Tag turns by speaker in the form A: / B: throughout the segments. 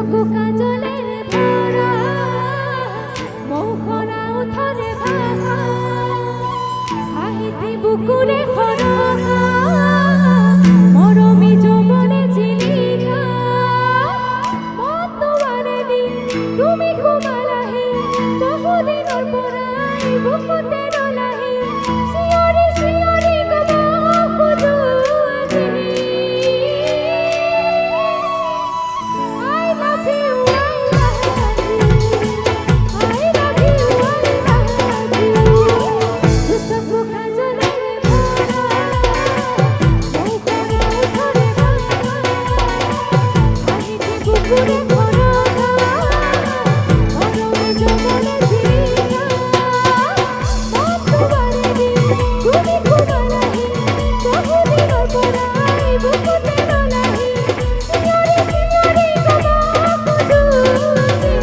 A: চকু কাজলের ভরা মৌখরা উঠরে ভাঙা হাহিতি বুকুরে খরা মরমী যৌবনে চিলিকা মতোয়ারে দি তুমি ঘুমালাহি বহুদিনৰ পৰাই বুকুতে ৰলাহি চিঞৰি চিঞৰি কব খোজো আজি I love you, I love you, I love you চকু কাজলের ভরা মৌখরা উঠরে ভাঙা হাহিতি বুকুরে খরা মরমী যৌবনে চিলিকা মতোয়ারে দি তুমি ঘুমালাহি বহুদিনৰ পৰাই বুকুতে ৰলাহি চিঞৰি চিঞৰি কব খোজো আজি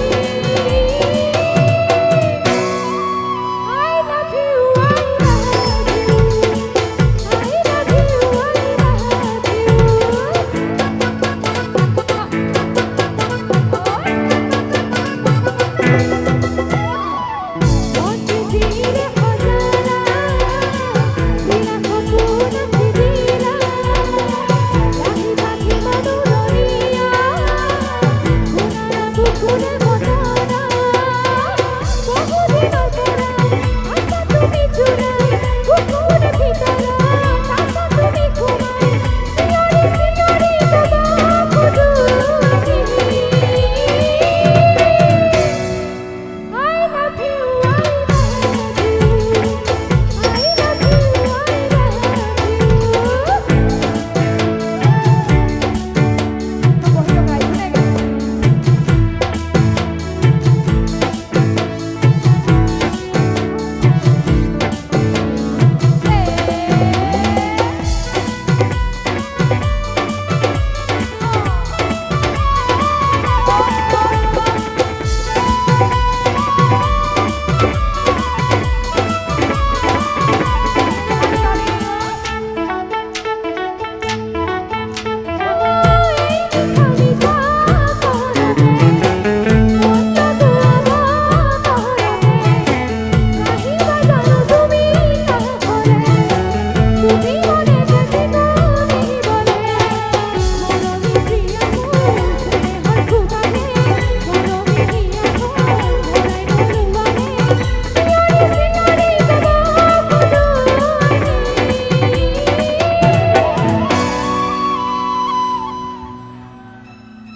A: I love you, I love you, ধীরে হাজারা বিনা খপুন ফিরিলা রাহি পাখি মধুররিয়া সোনারা বুকুরে ঘটনা বহুদিনের পরাই আশা তুমি চুরাই বুকুরে ভিতরা আশা তুমি ঘুমাই শিয়রি শিয়রি কব খোজো আজি I love you, I love you,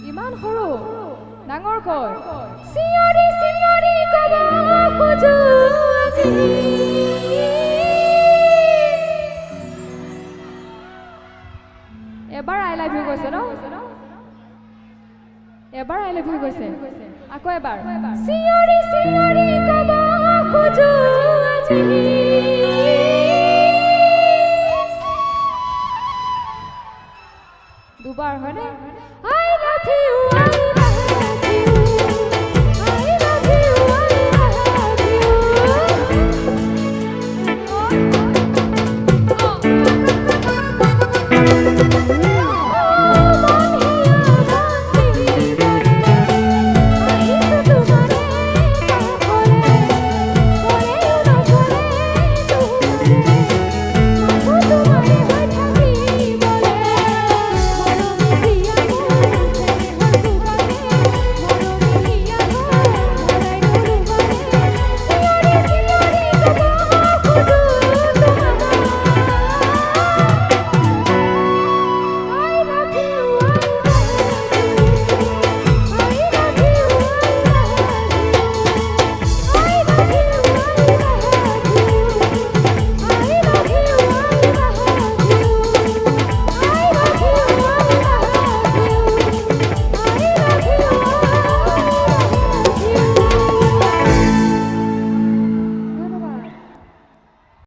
A: ইমান সৰু ডাঙৰ কয় চিঞৰি চিঞৰি কব খোজো আজি এবাৰ আই লাভ ইউ কৈছে ন এবাৰ আই লাভ ইউ কৈছে আকৌ এবাৰ চিঞৰি চিঞৰি কব খোজো আজি দুবাৰ হয়নে